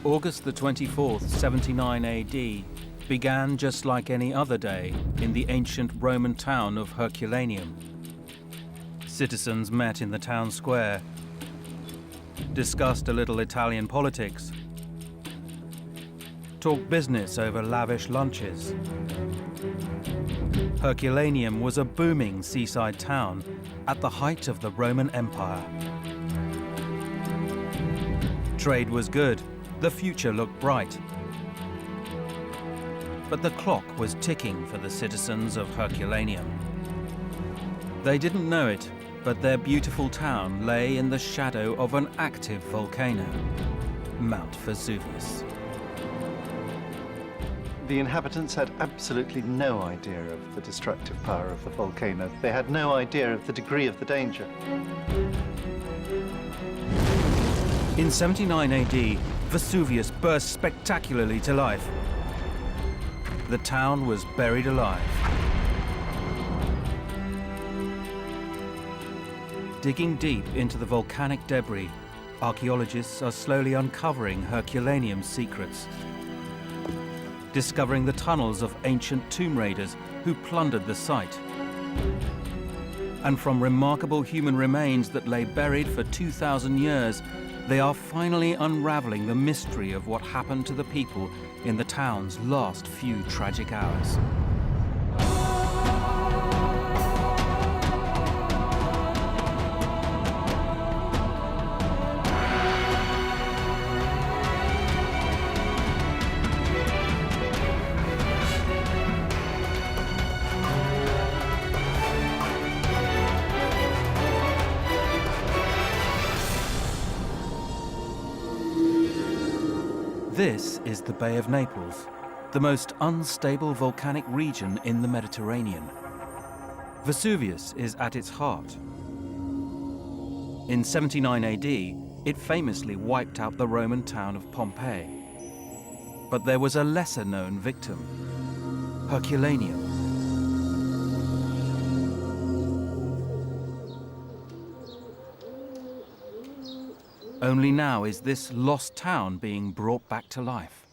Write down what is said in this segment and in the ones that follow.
August the 24th, 79 AD, began just like any other day in the ancient Roman town of Herculaneum. Citizens met in the town square, discussed a little Italian politics, talked business over lavish lunches. Herculaneum was a booming seaside town at the height of the Roman Empire. Trade was good, the future looked bright. But the clock was ticking for the citizens of Herculaneum. They didn't know it, but their beautiful town lay in the shadow of an active volcano, Mount Vesuvius. The inhabitants had absolutely no idea of the destructive power of the volcano. They had no idea of the degree of the danger. In 79 AD, Vesuvius burst spectacularly to life. The town was buried alive. Digging deep into the volcanic debris, archaeologists are slowly uncovering Herculaneum's secrets, discovering the tunnels of ancient tomb raiders who plundered the site. And from remarkable human remains that lay buried for 2,000 years, they are finally unraveling the mystery of what happened to the people in the town's last few tragic hours. This is the Bay of Naples, the most unstable volcanic region in the Mediterranean. Vesuvius is at its heart. In 79 AD, it famously wiped out the Roman town of Pompeii. But there was a lesser-known victim, Herculaneum. Only now is this lost town being brought back to life.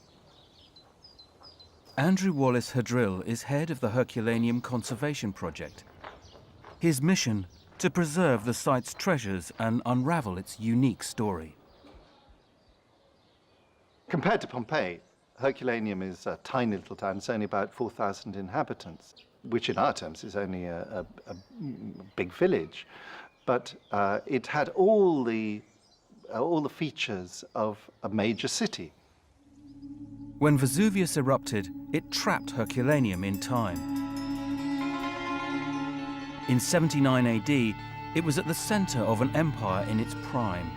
Andrew Wallace Hadrill is head of the Herculaneum Conservation Project. His mission, to preserve the site's treasures and unravel its unique story. Compared to Pompeii, Herculaneum is a tiny little town. It's only about 4,000 inhabitants, which in our terms is only a big village. But it had all the features of a major city. When Vesuvius erupted, it trapped Herculaneum in time. In 79 AD, it was at the center of an empire in its prime.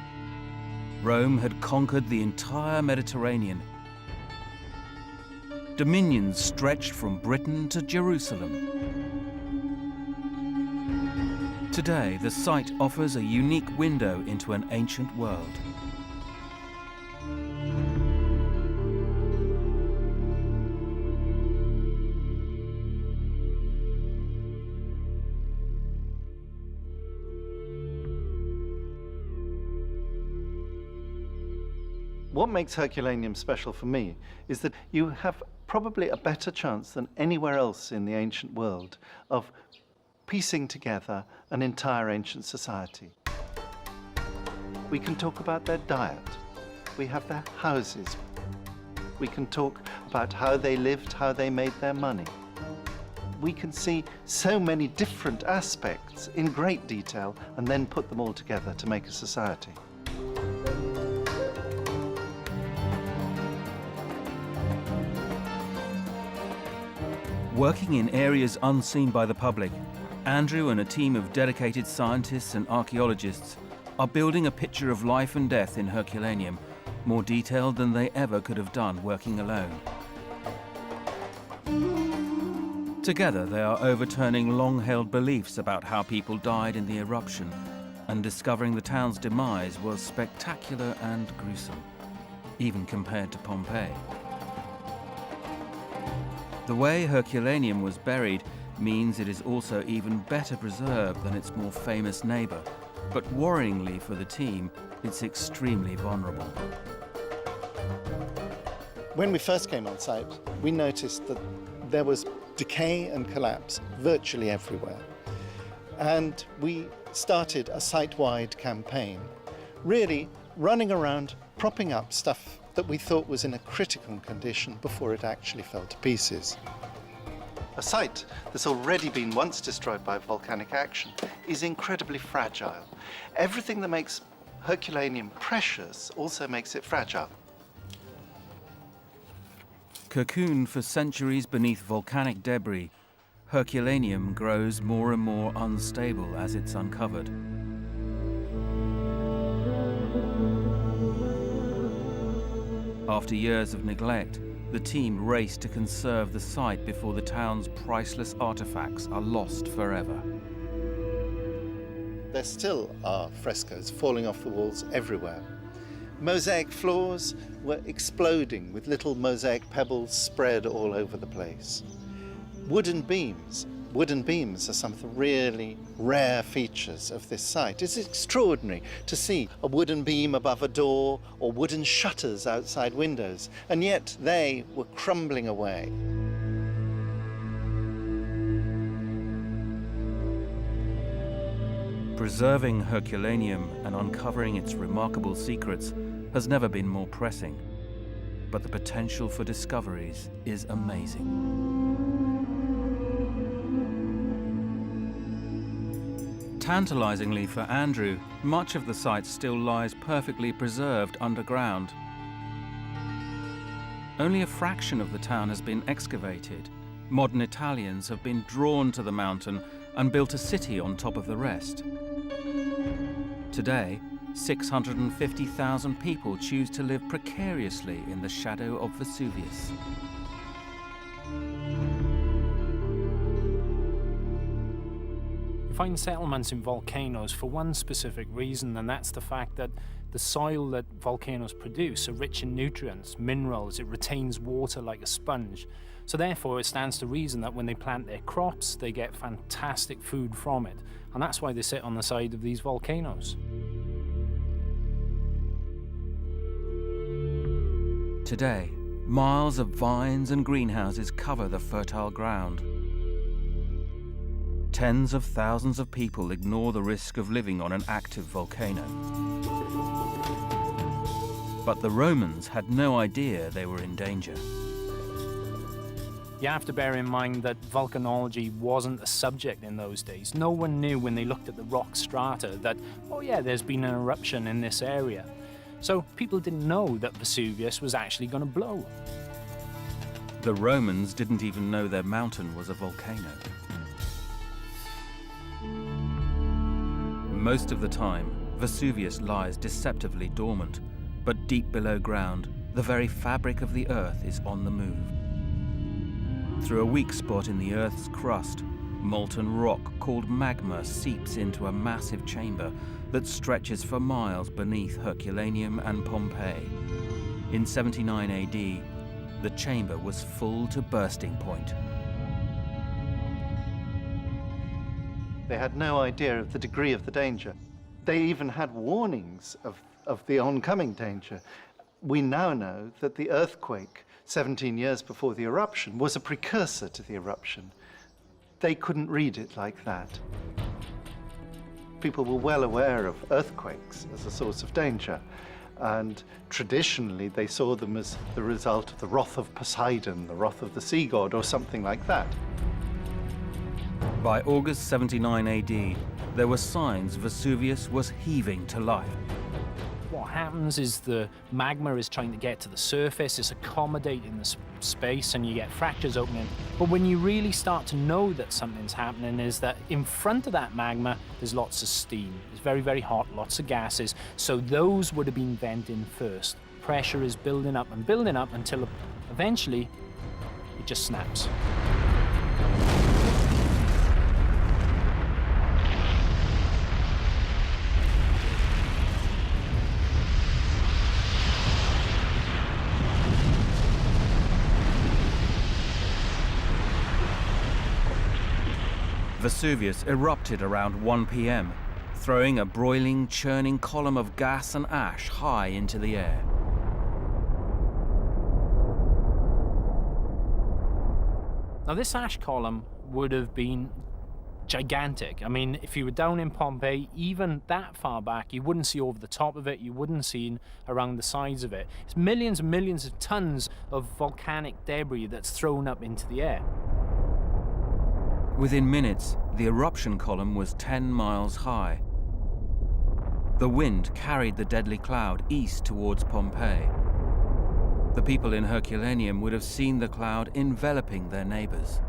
Rome had conquered the entire Mediterranean. Dominions stretched from Britain to Jerusalem. Today, the site offers a unique window into an ancient world. What makes Herculaneum special for me is that you have probably a better chance than anywhere else in the ancient world of piecing together an entire ancient society. We can talk about their diet. We have their houses. We can talk about how they lived, how they made their money. We can see so many different aspects in great detail and then put them all together to make a society. Working in areas unseen by the public, Andrew and a team of dedicated scientists and archaeologists are building a picture of life and death in Herculaneum, more detailed than they ever could have done working alone. Together, they are overturning long-held beliefs about how people died in the eruption, and discovering the town's demise was spectacular and gruesome, even compared to Pompeii. The way Herculaneum was buried means it is also even better preserved than its more famous neighbor, but worryingly for the team, it's extremely vulnerable. When we first came on site, we noticed that there was decay and collapse virtually everywhere. And we started a site-wide campaign, really running around, propping up stuff that we thought was in a critical condition before it actually fell to pieces. A site that's already been once destroyed by volcanic action is incredibly fragile. Everything that makes Herculaneum precious also makes it fragile. Cocooned for centuries beneath volcanic debris, Herculaneum grows more and more unstable as it's uncovered. After years of neglect, the team raced to conserve the site before the town's priceless artifacts are lost forever. There still are frescoes falling off the walls everywhere. Mosaic floors were exploding with little mosaic pebbles spread all over the place. Wooden beams are some of the really rare features of this site. It's extraordinary to see a wooden beam above a door or wooden shutters outside windows, and yet they were crumbling away. Preserving Herculaneum and uncovering its remarkable secrets has never been more pressing, but the potential for discoveries is amazing. Tantalizingly for Andrew, much of the site still lies perfectly preserved underground. Only a fraction of the town has been excavated. Modern Italians have been drawn to the mountain and built a city on top of the rest. Today, 650,000 people choose to live precariously in the shadow of Vesuvius. You find settlements in volcanoes for one specific reason, and that's the fact that the soil that volcanoes produce are rich in nutrients, minerals. It retains water like a sponge. So therefore, it stands to reason that when they plant their crops, they get fantastic food from it. And that's why they sit on the side of these volcanoes. Today, miles of vines and greenhouses cover the fertile ground. Tens of thousands of people ignore the risk of living on an active volcano. But the Romans had no idea they were in danger. You have to bear in mind that volcanology wasn't a subject in those days. No one knew when they looked at the rock strata that, oh yeah, there's been an eruption in this area. So people didn't know that Vesuvius was actually going to blow. The Romans didn't even know their mountain was a volcano. Most of the time, Vesuvius lies deceptively dormant, but deep below ground, the very fabric of the earth is on the move. Through a weak spot in the Earth's crust, molten rock called magma seeps into a massive chamber that stretches for miles beneath Herculaneum and Pompeii. In 79 AD, the chamber was full to bursting point. They had no idea of the degree of the danger. They even had warnings of the oncoming danger. We now know that the earthquake 17 years before the eruption was a precursor to the eruption. They couldn't read it like that. People were well aware of earthquakes as a source of danger, and traditionally they saw them as the result of the wrath of Poseidon, the wrath of the sea god, or something like that. By August 79 AD, there were signs Vesuvius was heaving to life. What happens is the magma is trying to get to the surface, it's accommodating the space, and you get fractures opening. But when you really start to know that something's happening is that in front of that magma, there's lots of steam. It's very, very hot, lots of gases. So those would have been venting first. Pressure is building up until eventually it just snaps. Vesuvius erupted around 1 p.m., throwing a broiling, churning column of gas and ash high into the air. Now, this ash column would have been gigantic. I mean, if you were down in Pompeii, even that far back, you wouldn't see over the top of it, you wouldn't see around the sides of it. It's millions and millions of tons of volcanic debris that's thrown up into the air. Within minutes, the eruption column was 10 miles high. The wind carried the deadly cloud east towards Pompeii. The people in Herculaneum would have seen the cloud enveloping their neighbors.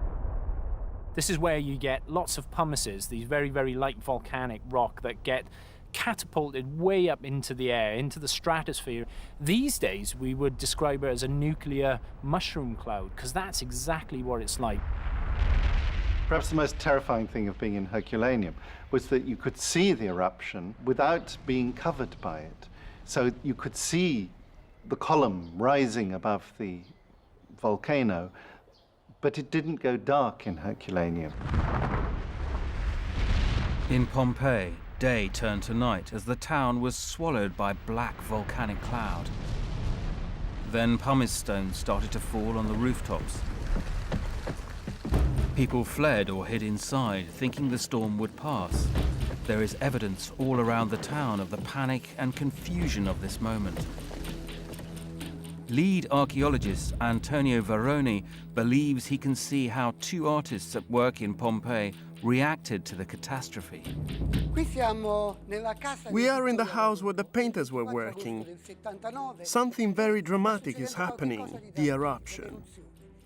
This is where you get lots of pumices, these very, very light volcanic rock that get catapulted way up into the air, into the stratosphere. These days, we would describe it as a nuclear mushroom cloud, because that's exactly what it's like. Perhaps the most terrifying thing of being in Herculaneum was that you could see the eruption without being covered by it. So you could see the column rising above the volcano, but it didn't go dark in Herculaneum. In Pompeii, day turned to night as the town was swallowed by black volcanic cloud. Then pumice stones started to fall on the rooftops. People fled or hid inside, thinking the storm would pass. There is evidence all around the town of the panic and confusion of this moment. Lead archaeologist Antonio Varoni believes he can see how two artists at work in Pompeii reacted to the catastrophe. We are in the house where the painters were working. Something very dramatic is happening, the eruption.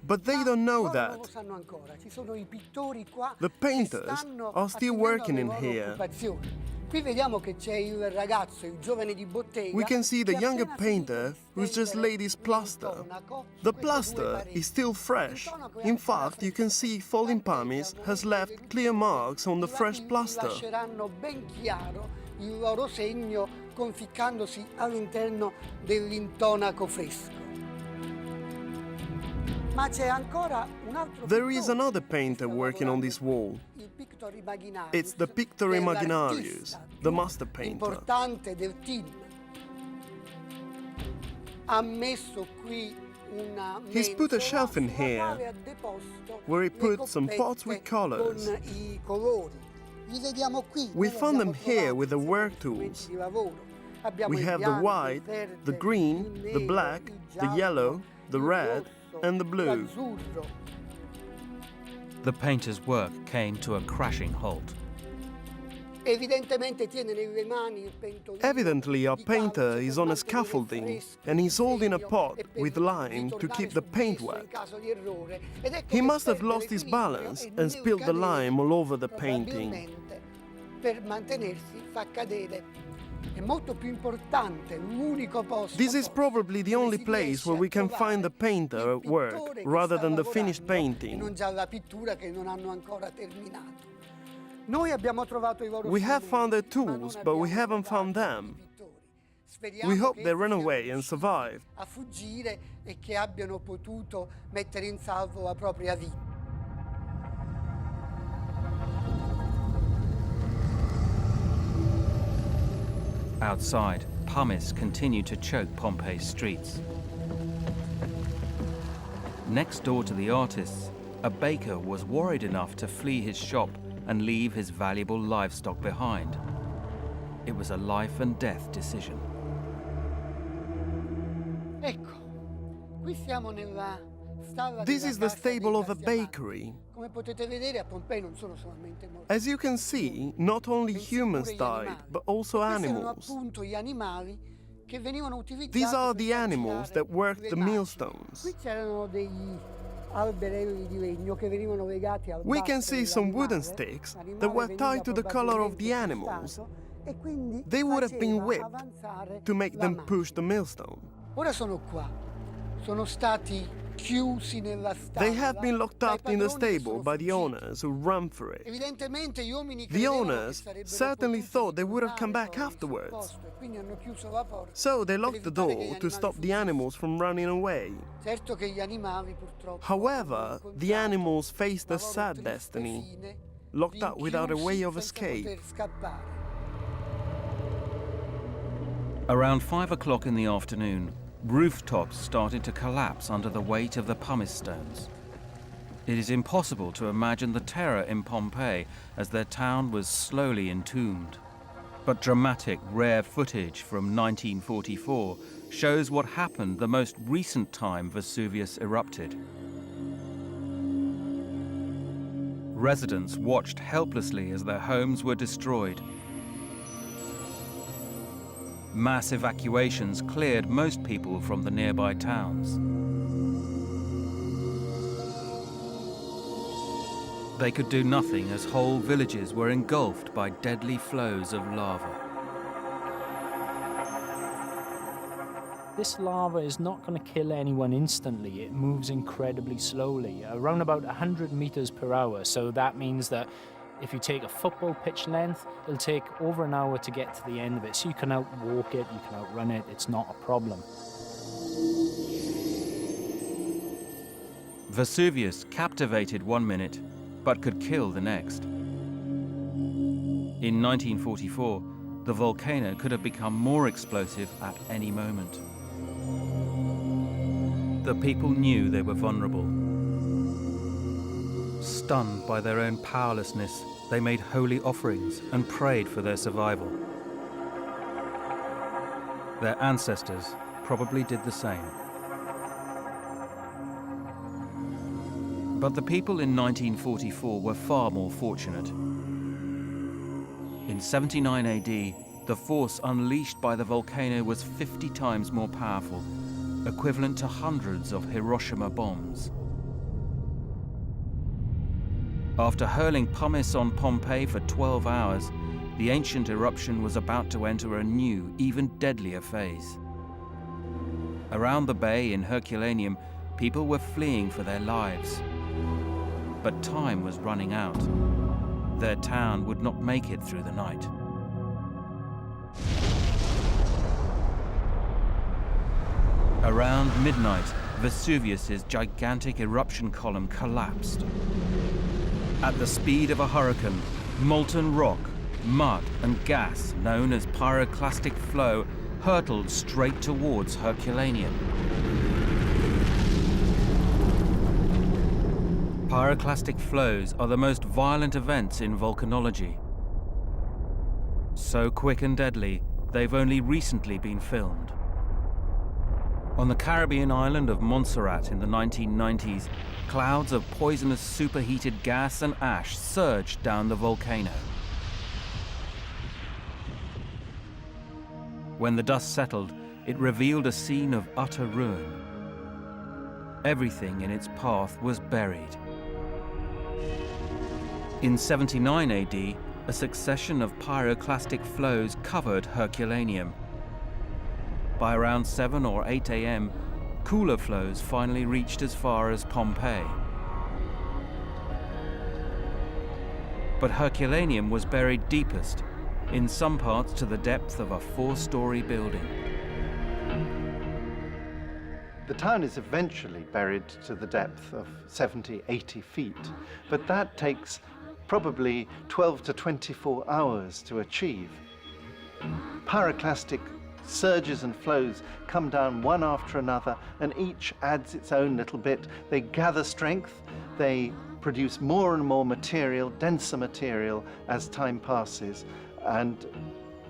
But they don't know that. The painters are still working in here. We can see the younger painter who's just laid his plaster. The plaster is still fresh. In fact, you can see falling pumice has left clear marks on the fresh plaster. There is another painter working on this wall. It's the Pictor Imaginarius, the master painter. He's put a shelf in here where he put some pots with colors. We found them here with the work tools. We have the white, the green, the black, the yellow, the red, and the blue. The painter's work came to a crashing halt. Evidently, our painter is on a scaffolding and he's holding a pot with lime to keep the paint wet. He must have lost his balance and spilled the lime all over the painting. This is probably the only place where we can find the painter at work, rather than the finished painting. We have found their tools, but we haven't found them. We hope they ran away and survived. Outside, pumice continued to choke Pompeii's streets. Next door to the artists, a baker was worried enough to flee his shop and leave his valuable livestock behind. It was a life and death decision. This is the stable of a bakery. As you can see, not only humans died, but also animals. These are the animals that worked the millstones. We can see some wooden sticks that were tied to the collar of the animals. They would have been whipped to make them push the millstone. They have been locked up in the stable by the owners who ran for it. The owners certainly thought they would have come back afterwards. So they locked the door to stop the animals from running away. However, the animals faced a sad destiny, locked up without a way of escape. Around 5 o'clock in the afternoon, rooftops started to collapse under the weight of the pumice stones. It is impossible to imagine the terror in Pompeii as their town was slowly entombed. But dramatic, rare footage from 1944 shows what happened the most recent time Vesuvius erupted. Residents watched helplessly as their homes were destroyed. Mass evacuations cleared most people from the nearby towns. They could do nothing as whole villages were engulfed by deadly flows of lava. This lava is not going to kill anyone instantly. It moves incredibly slowly, around about 100 meters per hour. So that means that if you take a football pitch length, it'll take over an hour to get to the end of it. So you can outwalk it, you can outrun it, it's not a problem. Vesuvius captivated 1 minute, but could kill the next. In 1944, the volcano could have become more explosive at any moment. The people knew they were vulnerable. Stunned by their own powerlessness, they made holy offerings and prayed for their survival. Their ancestors probably did the same. But the people in 1944 were far more fortunate. In 79 AD, the force unleashed by the volcano was 50 times more powerful, equivalent to hundreds of Hiroshima bombs. After hurling pumice on Pompeii for 12 hours, the ancient eruption was about to enter a new, even deadlier phase. Around the bay in Herculaneum, people were fleeing for their lives. But time was running out. Their town would not make it through the night. Around midnight, Vesuvius's gigantic eruption column collapsed. At the speed of a hurricane, molten rock, mud and gas, known as pyroclastic flow, hurtled straight towards Herculaneum. Pyroclastic flows are the most violent events in volcanology. So quick and deadly, they've only recently been filmed. On the Caribbean island of Montserrat in the 1990s, clouds of poisonous superheated gas and ash surged down the volcano. When the dust settled, it revealed a scene of utter ruin. Everything in its path was buried. In 79 AD, a succession of pyroclastic flows covered Herculaneum. By around 7 or 8 a.m., cooler flows finally reached as far as Pompeii. But Herculaneum was buried deepest, in some parts to the depth of a 4-story building. The town is eventually buried to the depth of 70, 80 feet, but that takes probably 12 to 24 hours to achieve. Pyroclastic surges and flows come down one after another, and each adds its own little bit. They gather strength, they produce more and more material, denser material, as time passes. And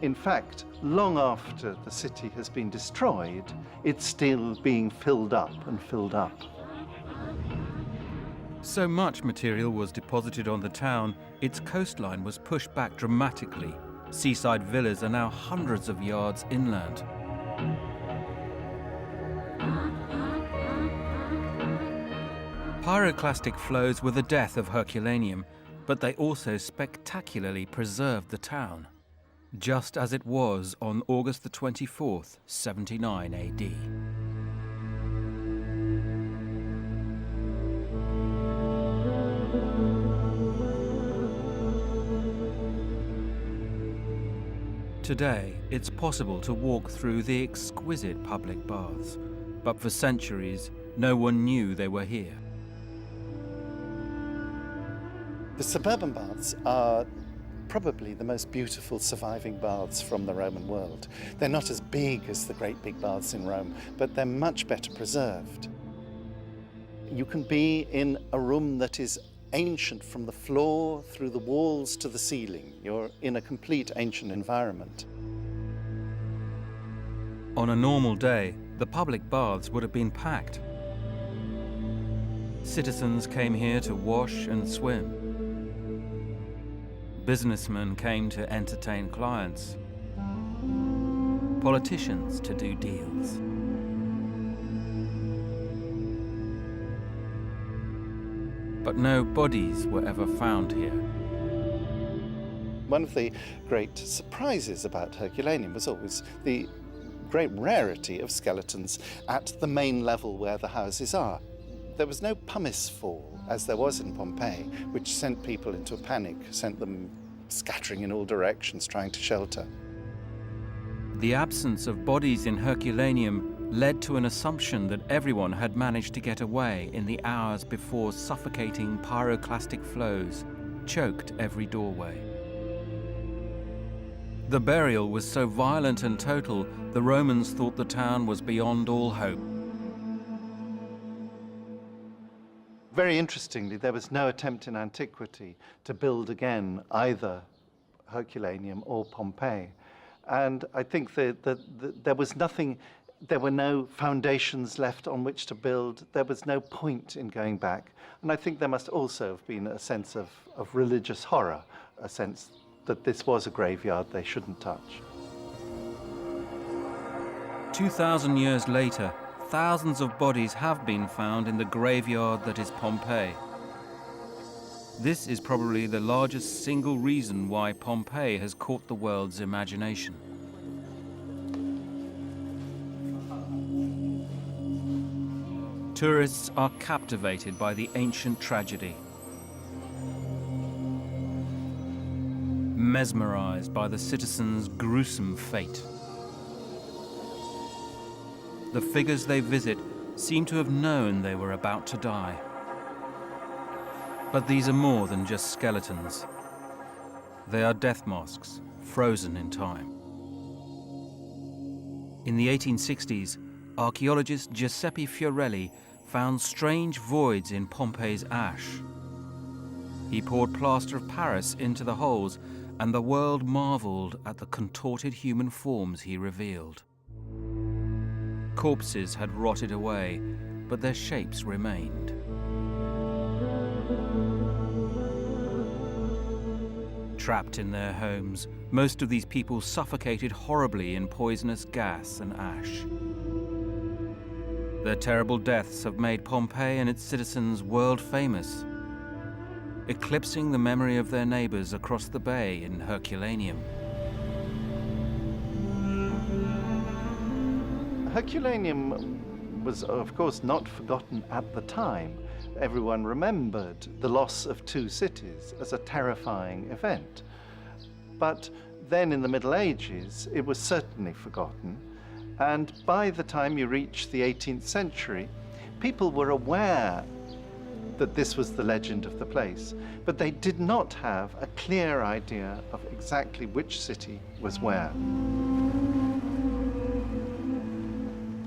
in fact, long after the city has been destroyed, it's still being filled up and filled up. So much material was deposited on the town, its coastline was pushed back dramatically. Seaside villas are now hundreds of yards inland. Pyroclastic flows were the death of Herculaneum, but they also spectacularly preserved the town, just as it was on August the 24th, 79 AD. Today, it's possible to walk through the exquisite public baths, but for centuries, no one knew they were here. The suburban baths are probably the most beautiful surviving baths from the Roman world. They're not as big as the great big baths in Rome, but they're much better preserved. You can be in a room that is ancient from the floor through the walls to the ceiling. You're in a complete ancient environment. On a normal day, the public baths would have been packed. Citizens came here to wash and swim. Businessmen came to entertain clients. Politicians to do deals. But no bodies were ever found here. One of the great surprises about Herculaneum was always the great rarity of skeletons at the main level where the houses are. There was no pumice fall, as there was in Pompeii, which sent people into a panic, sent them scattering in all directions, trying to shelter. The absence of bodies in Herculaneum led to an assumption that everyone had managed to get away in the hours before suffocating pyroclastic flows choked every doorway. The burial was so violent and total, the Romans thought the town was beyond all hope. Very interestingly, there was no attempt in antiquity to build again either Herculaneum or Pompeii. And I think that there was nothing, there were no foundations left on which to build. There was no point in going back. And I think there must also have been a sense of religious horror, a sense that this was a graveyard they shouldn't touch. 2,000 years later, thousands of bodies have been found in the graveyard that is Pompeii. This is probably the largest single reason why Pompeii has caught the world's imagination. Tourists are captivated by the ancient tragedy, mesmerized by the citizens' gruesome fate. The figures they visit seem to have known they were about to die. But these are more than just skeletons. They are death masks, frozen in time. In the 1860s, archaeologist Giuseppe Fiorelli found strange voids in Pompeii's ash. He poured plaster of Paris into the holes, and the world marveled at the contorted human forms he revealed. Corpses had rotted away, but their shapes remained. Trapped in their homes, most of these people suffocated horribly in poisonous gas and ash. Their terrible deaths have made Pompeii and its citizens world famous, eclipsing the memory of their neighbors across the bay in Herculaneum. Herculaneum was, of course, not forgotten at the time. Everyone remembered the loss of two cities as a terrifying event. But then in the Middle Ages, it was certainly forgotten. And by the time you reach the 18th century, people were aware that this was the legend of the place, but they did not have a clear idea of exactly which city was where.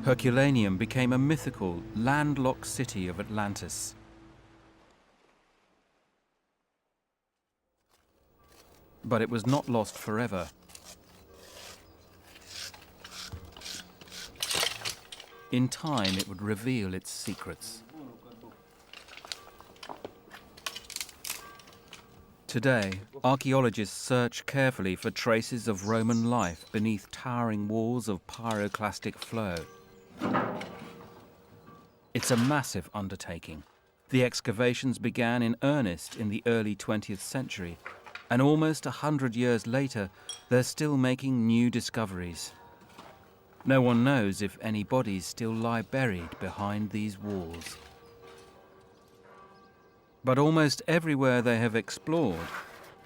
Herculaneum became a mythical, landlocked city of Atlantis. But it was not lost forever. In time, it would reveal its secrets. Today, archaeologists search carefully for traces of Roman life beneath towering walls of pyroclastic flow. It's a massive undertaking. The excavations began in earnest in the early 20th century, and almost 100 years later, they're still making new discoveries. No one knows if any bodies still lie buried behind these walls. But almost everywhere they have explored,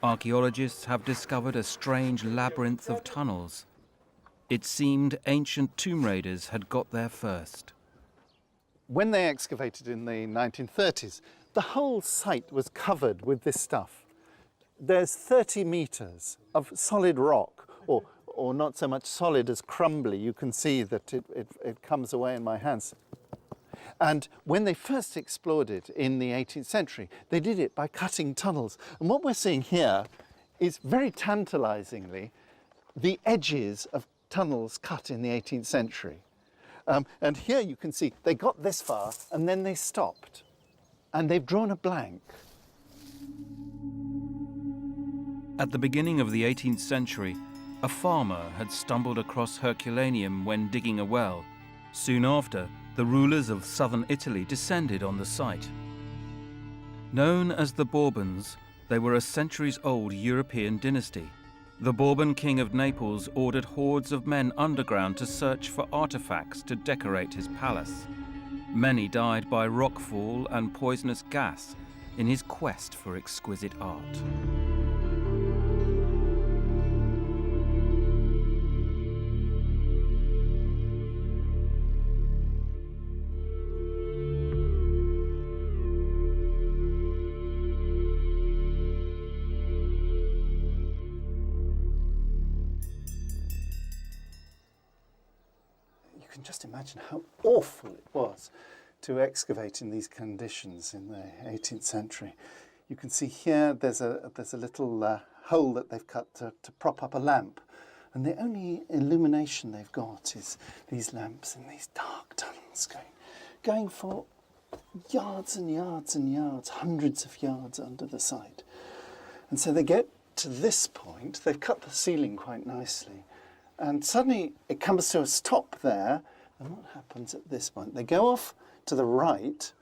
archaeologists have discovered a strange labyrinth of tunnels. It seemed ancient tomb raiders had got there first. When they excavated in the 1930s, the whole site was covered with this stuff. There's 30 meters of solid rock, or not so much solid as crumbly. You can see that it comes away in my hands. And when they first explored it in the 18th century, they did it by cutting tunnels. And what we're seeing here is very tantalizingly the edges of tunnels cut in the 18th century. And here you can see they got this far and then they stopped. And they've drawn a blank. At the beginning of the 18th century, a farmer had stumbled across Herculaneum when digging a well. Soon after, the rulers of southern Italy descended on the site. Known as the Bourbons, they were a centuries-old European dynasty. The Bourbon king of Naples ordered hordes of men underground to search for artifacts to decorate his palace. Many died by rockfall and poisonous gas in his quest for exquisite art. You can just imagine how awful it was to excavate in these conditions in the 18th century. You can see here there's a little hole that they've cut to prop up a lamp, and the only illumination they've got is these lamps in these dark tunnels going for yards and yards and yards, hundreds of yards under the site. And so they get to this point, they've cut the ceiling quite nicely, and suddenly it comes to a stop there. And what happens at this point? They go off to the right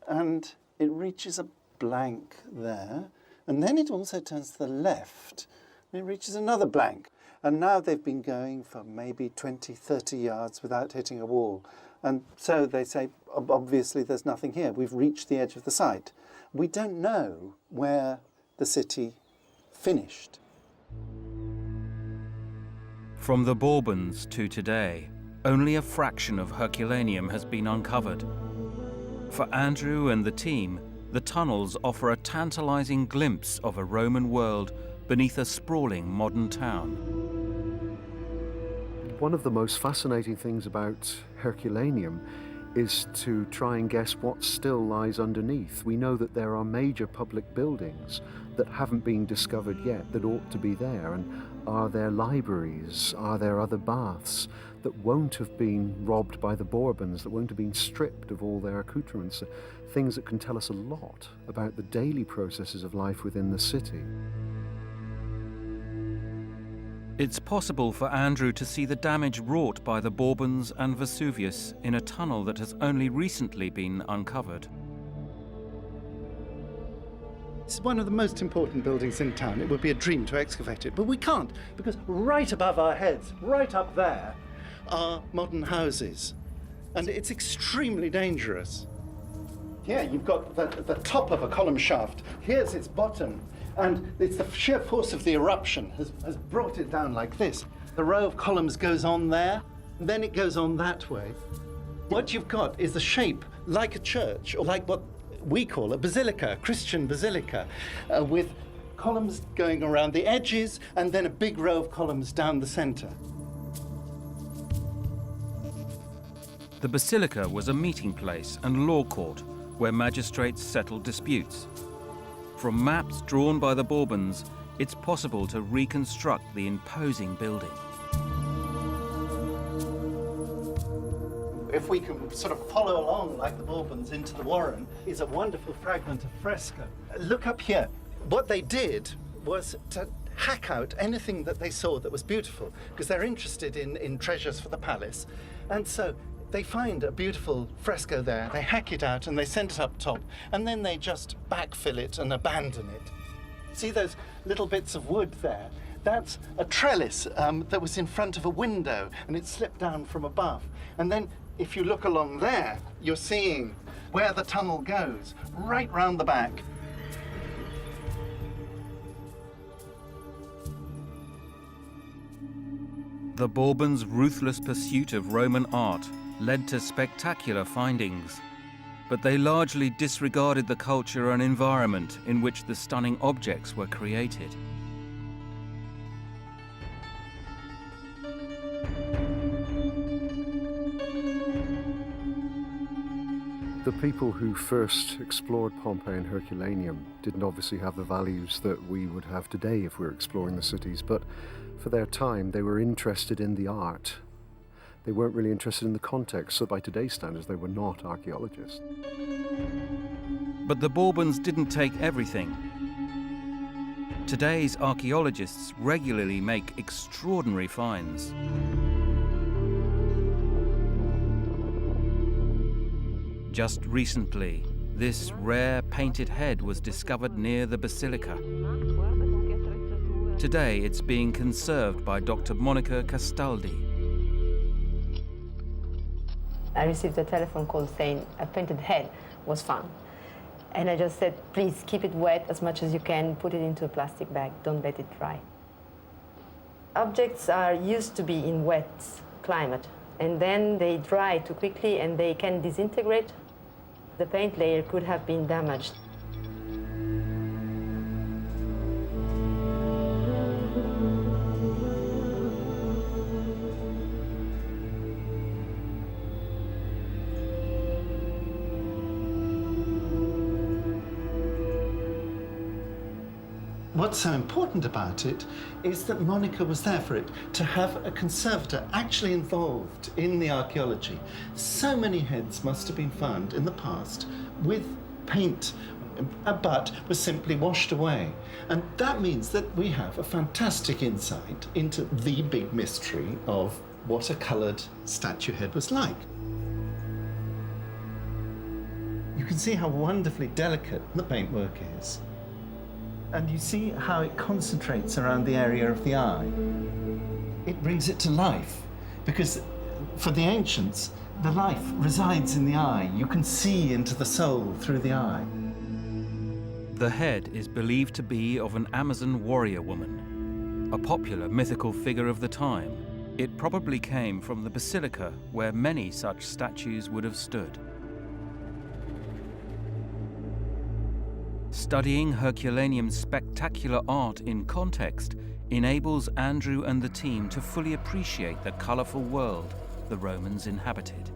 and it reaches a blank there. And then it also turns to the left and it reaches another blank. And now they've been going for maybe 20, 30 yards without hitting a wall. And so they say, obviously there's nothing here. We've reached the edge of the site. We don't know where the city finished. From the Bourbons to today, only a fraction of Herculaneum has been uncovered. For Andrew and the team, the tunnels offer a tantalizing glimpse of a Roman world beneath a sprawling modern town. One of the most fascinating things about Herculaneum is to try and guess what still lies underneath. We know that there are major public buildings that haven't been discovered yet that ought to be there. And are there libraries? Are there other baths that won't have been robbed by the Bourbons, that won't have been stripped of all their accoutrements? Things that can tell us a lot about the daily processes of life within the city. It's possible for Andrew to see the damage wrought by the Bourbons and Vesuvius in a tunnel that has only recently been uncovered. It's one of the most important buildings in town. It would be a dream to excavate it, but we can't, because right above our heads, right up there, are modern houses. And it's extremely dangerous. Here you've got the top of a column shaft. Here's its bottom. And it's the sheer force of the eruption has brought it down like this. The row of columns goes on there, and then it goes on that way. What you've got is a shape like a church, or like what we call a basilica, a Christian basilica, with columns going around the edges, and then a big row of columns down the center. The basilica was a meeting place and law court where magistrates settled disputes. From maps drawn by the Bourbons, it's possible to reconstruct the imposing building. If we can sort of follow along like the Bourbons into the Warren, is a wonderful fragment of fresco. Look up here. What they did was to hack out anything that they saw that was beautiful, because they're interested in treasures for the palace. And so they find a beautiful fresco there, they hack it out and they send it up top, and then they just backfill it and abandon it. See those little bits of wood there? That's a trellis that was in front of a window, and it slipped down from above. And then if you look along there, you're seeing where the tunnel goes, right round the back. The Bourbons' ruthless pursuit of Roman art led to spectacular findings, but they largely disregarded the culture and environment in which the stunning objects were created. The people who first explored Pompeii and Herculaneum didn't obviously have the values that we would have today if we were exploring the cities, but for their time they were interested in the art. They weren't really interested in the context, so by today's standards they were not archaeologists. But the Bourbons didn't take everything. Today's archaeologists regularly make extraordinary finds. Just recently, this rare painted head was discovered near the basilica. Today, it's being conserved by Dr. Monica Castaldi. I received a telephone call saying a painted head was found. And I just said, please keep it wet as much as you can, put it into a plastic bag, don't let it dry. Objects are used to be in wet climate, and then they dry too quickly and they can disintegrate. The paint layer could have been damaged. What's so important about it is that Monica was there for it, to have a conservator actually involved in the archaeology. So many heads must have been found in the past with paint, but was simply washed away. And that means that we have a fantastic insight into the big mystery of what a coloured statue head was like. You can see how wonderfully delicate the paintwork is. And you see how it concentrates around the area of the eye. It brings it to life, because for the ancients, the life resides in the eye. You can see into the soul through the eye. The head is believed to be of an Amazon warrior woman, a popular mythical figure of the time. It probably came from the basilica where many such statues would have stood. Studying Herculaneum's spectacular art in context enables Andrew and the team to fully appreciate the colourful world the Romans inhabited.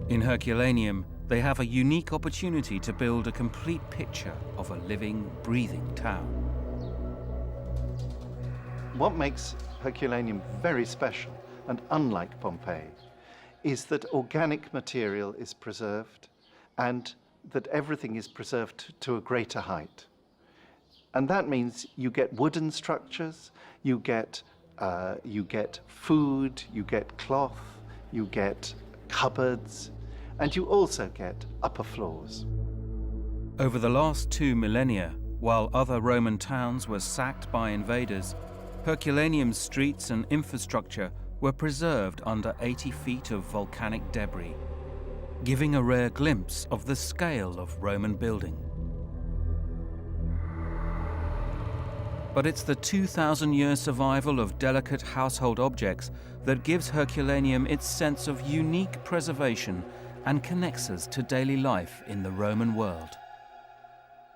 In Herculaneum, they have a unique opportunity to build a complete picture of a living, breathing town. What makes Herculaneum very special and unlike Pompeii is that organic material is preserved and that everything is preserved to a greater height. And that means you get wooden structures, you get food, you get cloth, you get cupboards, and you also get upper floors. Over the last 2 millennia, while other Roman towns were sacked by invaders, Herculaneum's streets and infrastructure were preserved under 80 feet of volcanic debris, giving a rare glimpse of the scale of Roman building. But it's the 2,000-year survival of delicate household objects that gives Herculaneum its sense of unique preservation and connects us to daily life in the Roman world.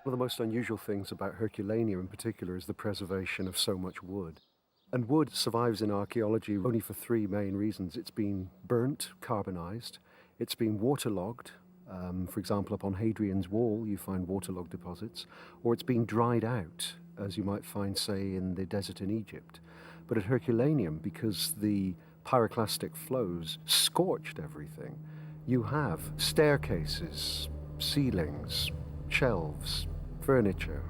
One of the most unusual things about Herculaneum in particular is the preservation of so much wood. And wood survives in archaeology only for 3 main reasons. It's been burnt, carbonized, it's been waterlogged. For example, up on Hadrian's Wall, you find waterlogged deposits, or it's been dried out, as you might find, say, in the desert in Egypt. But at Herculaneum, because the pyroclastic flows scorched everything, you have staircases, ceilings, shelves, furniture.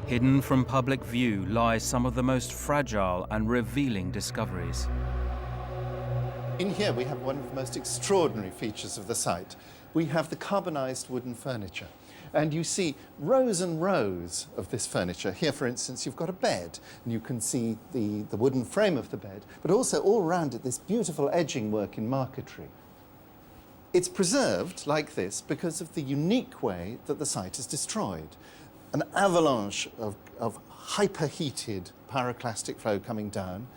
Hidden from public view lies some of the most fragile and revealing discoveries. In here we have one of the most extraordinary features of the site. We have the carbonized wooden furniture. And you see rows and rows of this furniture. Here, for instance, you've got a bed, and you can see the wooden frame of the bed, but also all around it this beautiful edging work in marquetry. It's preserved like this because of the unique way that the site is destroyed. An avalanche of hyperheated pyroclastic flow coming down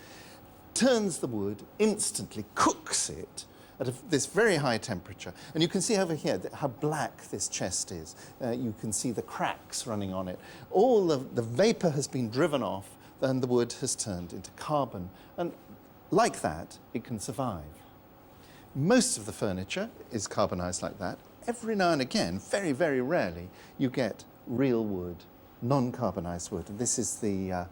turns the wood, instantly cooks it at this very high temperature. And you can see over here how black this chest is. You can see the cracks running on it. All the vapor has been driven off, then the wood has turned into carbon. And like that, it can survive. Most of the furniture is carbonized like that. Every now and again, very, very rarely, you get real wood, non-carbonized wood. And this is a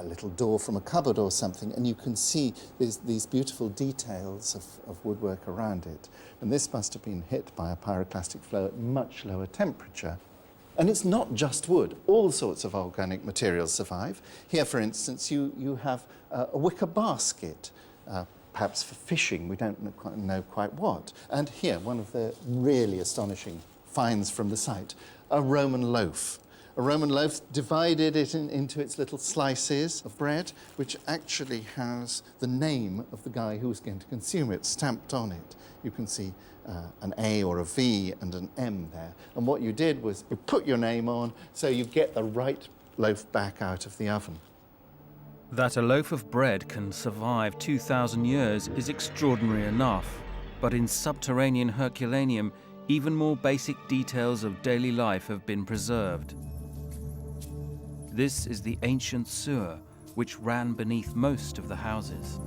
little door from a cupboard or something, and you can see these beautiful details of woodwork around it. And this must have been hit by a pyroclastic flow at much lower temperature. And it's not just wood. All sorts of organic materials survive. Here, for instance, you have a wicker basket, perhaps for fishing. We don't know quite what. And here, one of the really astonishing finds from the site, a Roman loaf. A Roman loaf, divided it into its little slices of bread, which actually has the name of the guy who was going to consume it stamped on it. You can see an A or a V and an M there. And what you did was you put your name on so you get the right loaf back out of the oven. That a loaf of bread can survive 2,000 years is extraordinary enough, but in subterranean Herculaneum, even more basic details of daily life have been preserved. This is the ancient sewer, which ran beneath most of the houses.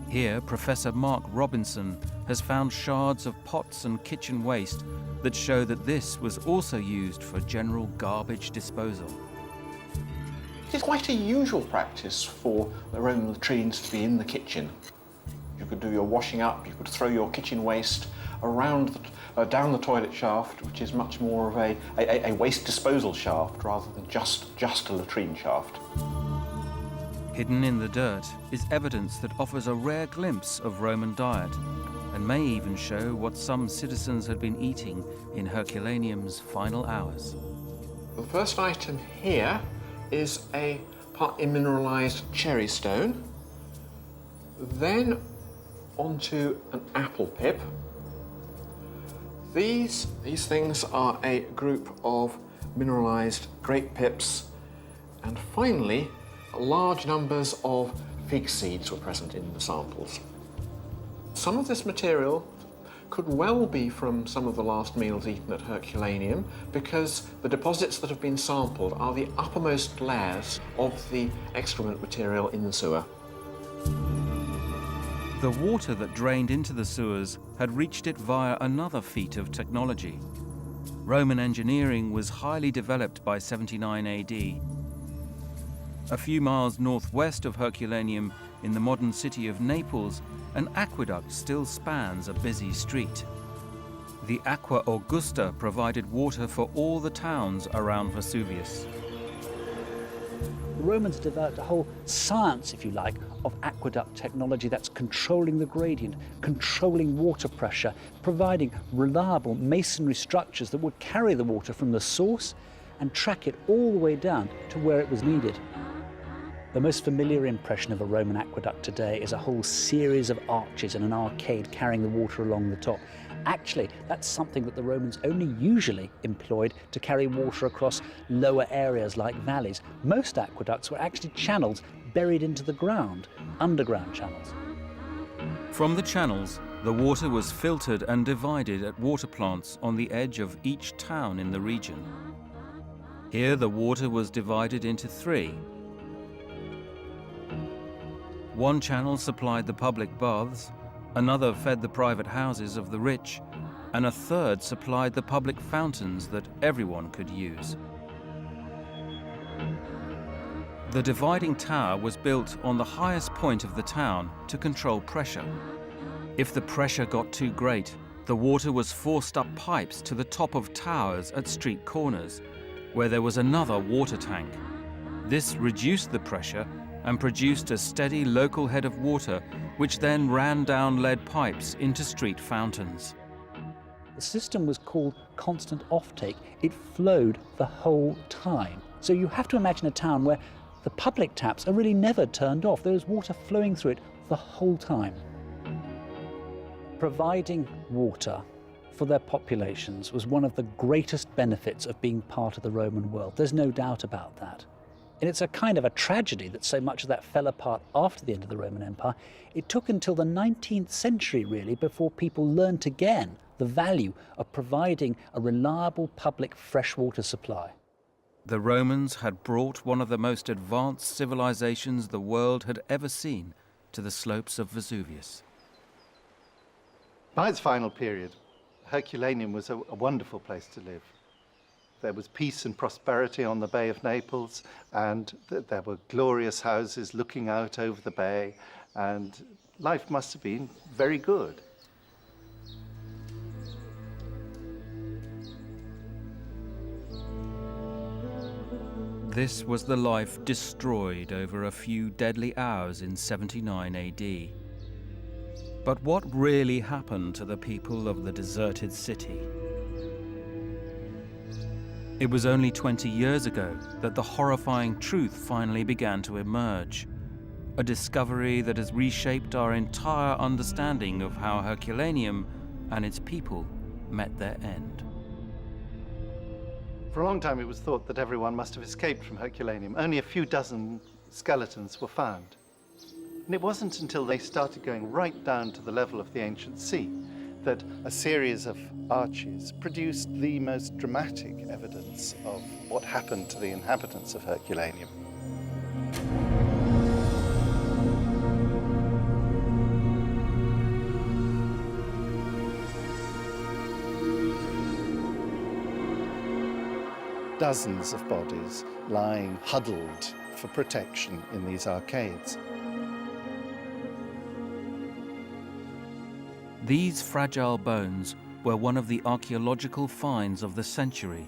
Here, Professor Mark Robinson has found shards of pots and kitchen waste that show that this was also used for general garbage disposal. It is quite a usual practice for the Roman latrines to be in the kitchen. You could do your washing up, you could throw your kitchen waste around down the toilet shaft, which is much more of a waste disposal shaft rather than just a latrine shaft. Hidden in the dirt is evidence that offers a rare glimpse of Roman diet and may even show what some citizens had been eating in Herculaneum's final hours. The first item here is a partly mineralized cherry stone, then onto an apple pip. These things are a group of mineralized grape pips, and finally large numbers of fig seeds were present in the samples. Some of this material could well be from some of the last meals eaten at Herculaneum, because the deposits that have been sampled are the uppermost layers of the excrement material in the sewer. The water that drained into the sewers had reached it via another feat of technology. Roman engineering was highly developed by 79 AD. A few miles northwest of Herculaneum, in the modern city of Naples, an aqueduct still spans a busy street. The Aqua Augusta provided water for all the towns around Vesuvius. The Romans developed a whole science, if you like, of aqueduct technology that's controlling the gradient, controlling water pressure, providing reliable masonry structures that would carry the water from the source and track it all the way down to where it was needed. The most familiar impression of a Roman aqueduct today is a whole series of arches and an arcade carrying the water along the top. Actually, that's something that the Romans only usually employed to carry water across lower areas like valleys. Most aqueducts were actually channels buried into the ground, underground channels. From the channels, the water was filtered and divided at water plants on the edge of each town in the region. Here, the water was divided into three. One channel supplied the public baths, another fed the private houses of the rich, and a third supplied the public fountains that everyone could use. The dividing tower was built on the highest point of the town to control pressure. If the pressure got too great, the water was forced up pipes to the top of towers at street corners, where there was another water tank. This reduced the pressure and produced a steady local head of water, which then ran down lead pipes into street fountains. The system was called constant offtake. It flowed the whole time. So you have to imagine a town where the public taps are really never turned off. There is water flowing through it the whole time. Providing water for their populations was one of the greatest benefits of being part of the Roman world. There's no doubt about that. And it's a kind of a tragedy that so much of that fell apart after the end of the Roman Empire. It took until the 19th century, really, before people learnt again the value of providing a reliable public freshwater supply. The Romans had brought one of the most advanced civilizations the world had ever seen to the slopes of Vesuvius. By its final period, Herculaneum was a wonderful place to live. There was peace and prosperity on the Bay of Naples, and there were glorious houses looking out over the bay, and life must have been very good. This was the life destroyed over a few deadly hours in 79 AD. But what really happened to the people of the deserted city? It was only 20 years ago that the horrifying truth finally began to emerge, a discovery that has reshaped our entire understanding of how Herculaneum and its people met their end. For a long time, it was thought that everyone must have escaped from Herculaneum. Only a few dozen skeletons were found. And it wasn't until they started going right down to the level of the ancient sea that a series of arches produced the most dramatic evidence of what happened to the inhabitants of Herculaneum. Dozens of bodies lying huddled for protection in these arcades. These fragile bones were one of the archaeological finds of the century.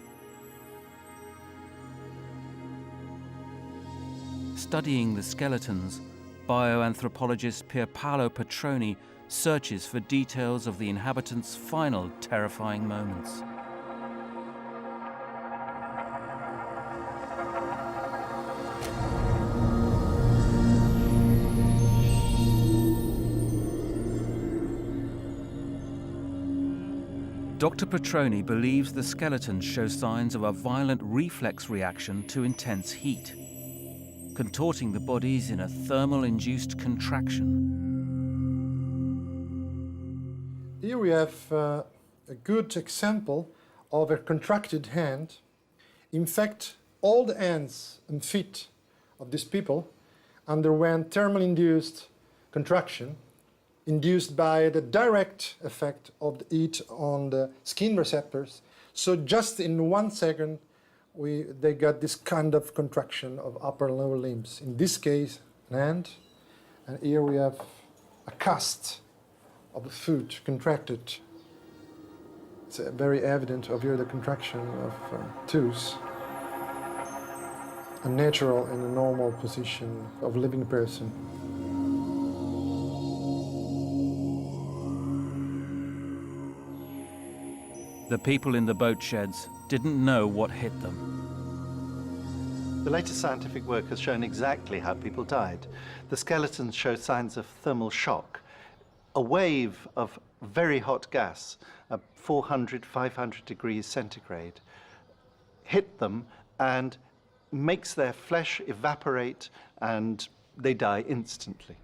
Studying the skeletons, bioanthropologist Pierpaolo Petroni searches for details of the inhabitants' final terrifying moments. Dr. Petroni believes the skeletons show signs of a violent reflex reaction to intense heat, contorting the bodies in a thermal-induced contraction. Here we have a good example of a contracted hand. In fact, all the hands and feet of these people underwent thermal-induced contraction, induced by the direct effect of the heat on the skin receptors. So just in 1 second, they got this kind of contraction of upper and lower limbs. In this case, an hand, and here we have a cast of the foot contracted. It's very evident of here the contraction of toes, unnatural in a normal position of a living person. The people in the boat sheds didn't know what hit them. The latest scientific work has shown exactly how people died. The skeletons show signs of thermal shock. A wave of very hot gas, 400, 500 degrees centigrade, hit them and makes their flesh evaporate, and they die instantly.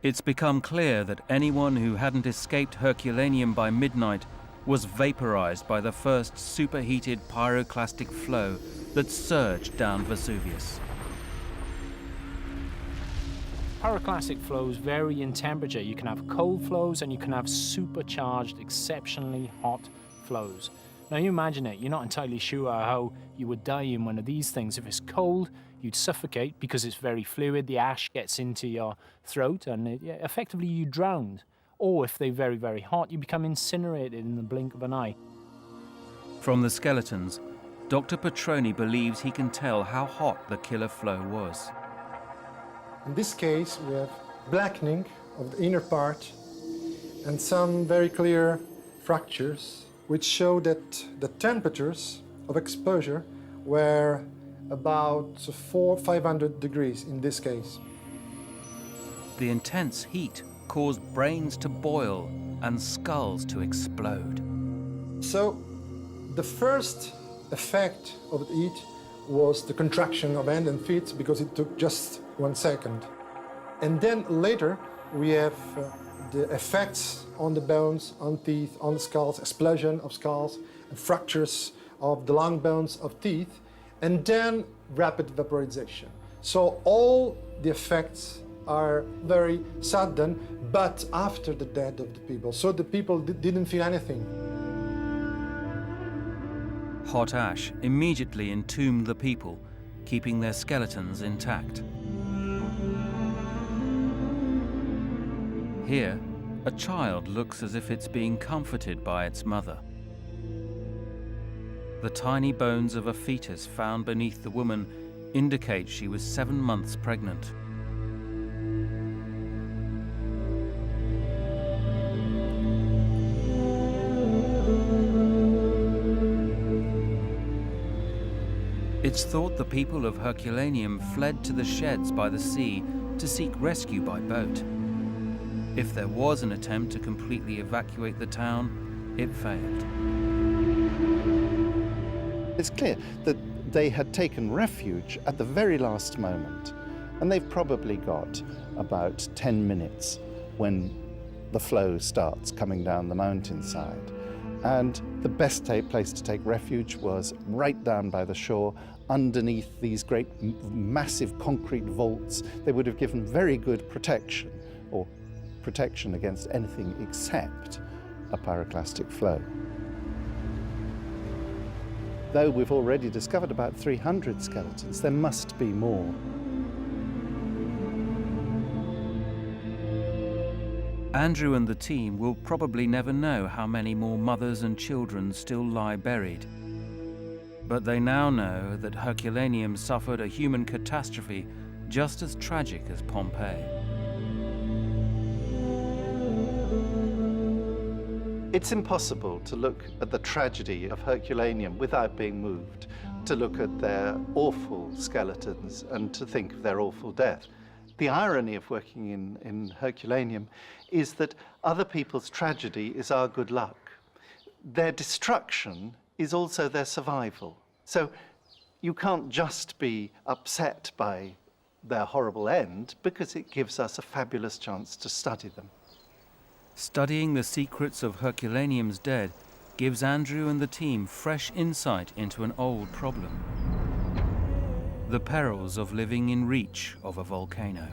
It's become clear that anyone who hadn't escaped Herculaneum by midnight was vaporized by the first superheated pyroclastic flow that surged down Vesuvius. Pyroclastic flows vary in temperature. You can have cold flows and you can have supercharged, exceptionally hot flows. Now you imagine it, you're not entirely sure how you would die in one of these things. If it's cold, you'd suffocate because it's very fluid, the ash gets into your throat and effectively you drown. Or if they're very, very hot, you become incinerated in the blink of an eye. From the skeletons, Dr. Petroni believes he can tell how hot the killer flow was. In this case, we have blackening of the inner part and some very clear fractures, which show that the temperatures of exposure were about 400-500 degrees in this case. The intense heat caused brains to boil and skulls to explode. So the first effect of the heat was the contraction of hand and feet because it took just 1 second. And then later we have the effects on the bones, on teeth, on the skulls, explosion of skulls, and fractures of the long bones of teeth. and then rapid vaporization. So all the effects are very sudden, but after the death of the people. So the people didn't feel anything. Hot ash immediately entombed the people, keeping their skeletons intact. Here, a child looks as if it's being comforted by its mother. The tiny bones of a fetus found beneath the woman indicate she was 7 months pregnant. It's thought the people of Herculaneum fled to the sheds by the sea to seek rescue by boat. If there was an attempt to completely evacuate the town, it failed. It's clear that they had taken refuge at the very last moment, and they've probably got about 10 minutes when the flow starts coming down the mountainside. And the best place to take refuge was right down by the shore, underneath these great massive concrete vaults. They would have given very good protection, or protection against anything except a pyroclastic flow. Though we've already discovered about 300 skeletons, there must be more. Andrew and the team will probably never know how many more mothers and children still lie buried. But they now know that Herculaneum suffered a human catastrophe just as tragic as Pompeii. It's impossible to look at the tragedy of Herculaneum without being moved, to look at their awful skeletons and to think of their awful death. The irony of working in Herculaneum is that other people's tragedy is our good luck. Their destruction is also their survival. So you can't just be upset by their horrible end, because it gives us a fabulous chance to study them. Studying the secrets of Herculaneum's dead gives Andrew and the team fresh insight into an old problem: the perils of living in reach of a volcano.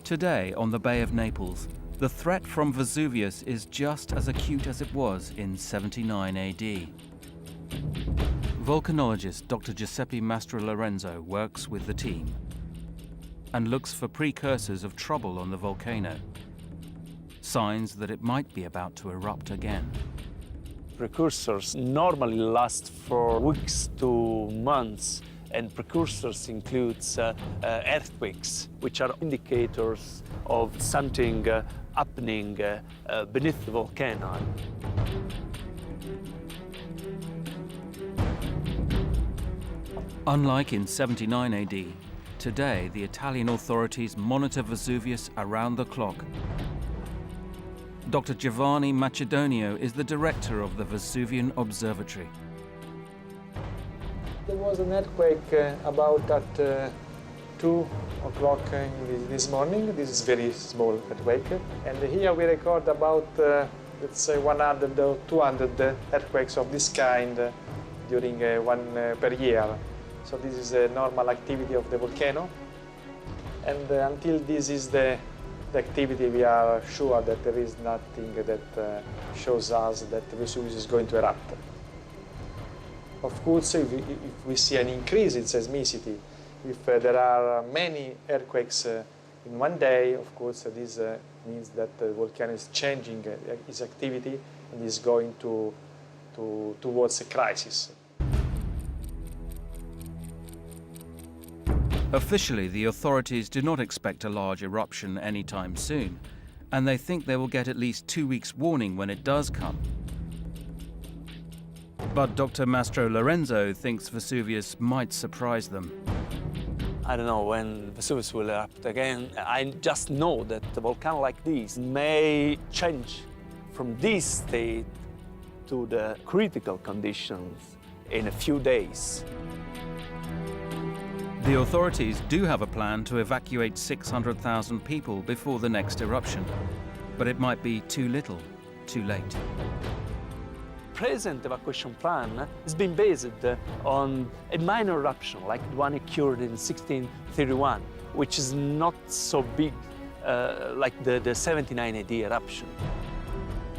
Today, on the Bay of Naples, the threat from Vesuvius is just as acute as it was in 79 AD. Volcanologist Dr. Giuseppe Mastrolorenzo works with the team and looks for precursors of trouble on the volcano, signs that it might be about to erupt again. Precursors normally last for weeks to months, and precursors includes earthquakes, which are indicators of something happening beneath the volcano. Unlike in 79 AD, today the Italian authorities monitor Vesuvius around the clock. Dr. Giovanni Macedonio is the director of the Vesuvian Observatory. There was an earthquake about at 2 o'clock this morning. This is very small earthquake. And here we record about, let's say, 100 or 200 earthquakes of this kind during one per year. So this is a normal activity of the volcano. And until this is the activity, we are sure that there is nothing that shows us that Vesuvius is going to erupt. Of course, if we see an increase in seismicity, if there are many earthquakes in one day, of course, this means that the volcano is changing its activity and is going towards a crisis. Officially, the authorities do not expect a large eruption anytime soon, and they think they will get at least 2 weeks' warning when it does come. But Dr. Mastrolorenzo thinks Vesuvius might surprise them. I don't know when Vesuvius will erupt again. I just know that a volcano like this may change from this state to the critical conditions in a few days. The authorities do have a plan to evacuate 600,000 people before the next eruption, but it might be too little, too late. present evacuation plan has been based on a minor eruption, like the one occurred in 1631, which is not so big like the 79 AD eruption.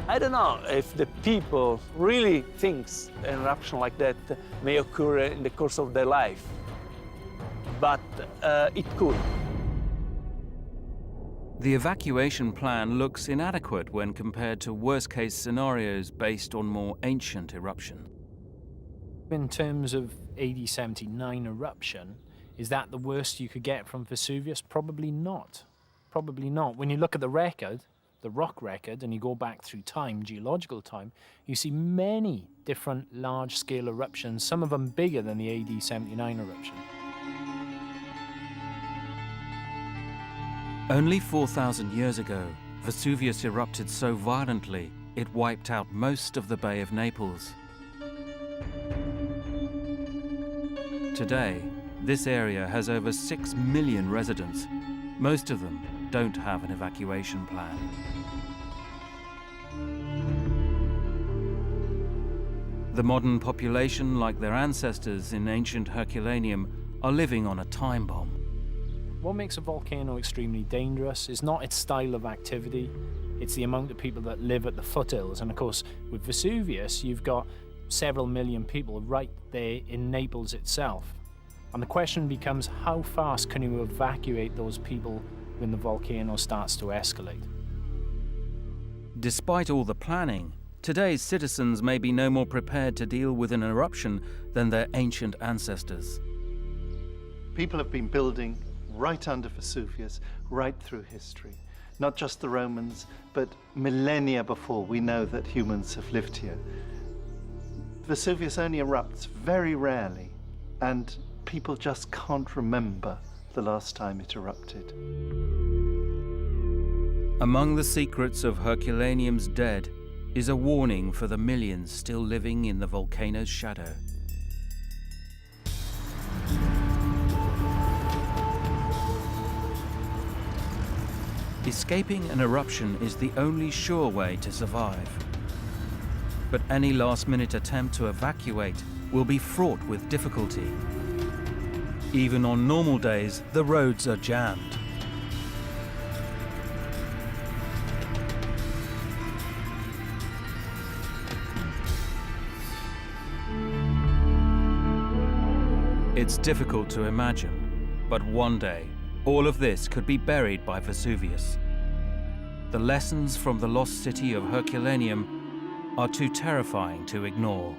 I don't know if the people really think an eruption like that may occur in the course of their life, but it could. The evacuation plan looks inadequate when compared to worst-case scenarios based on more ancient eruption. In terms of AD 79 eruption, is that the worst you could get from Vesuvius? Probably not. Probably not. When you look at the record, the rock record, and you go back through time, geological time, you see many different large-scale eruptions, some of them bigger than the AD 79 eruption. Only 4,000 years ago, Vesuvius erupted so violently it wiped out most of the Bay of Naples. Today, this area has over 6 million residents. Most of them don't have an evacuation plan. The modern population, like their ancestors in ancient Herculaneum, are living on a time bomb. What makes a volcano extremely dangerous is not its style of activity, it's the amount of people that live at the foothills. And of course, with Vesuvius, you've got several million people right there in Naples itself. And the question becomes, how fast can you evacuate those people when the volcano starts to escalate? Despite all the planning, today's citizens may be no more prepared to deal with an eruption than their ancient ancestors. People have been building right under Vesuvius, right through history. Not just the Romans, but millennia before we know that humans have lived here. Vesuvius only erupts very rarely, and people just can't remember the last time it erupted. Among the secrets of Herculaneum's dead is a warning for the millions still living in the volcano's shadow. Escaping an eruption is the only sure way to survive. But any last-minute attempt to evacuate will be fraught with difficulty. Even on normal days, the roads are jammed. It's difficult to imagine, but one day, all of this could be buried by Vesuvius. The lessons from the lost city of Herculaneum are too terrifying to ignore.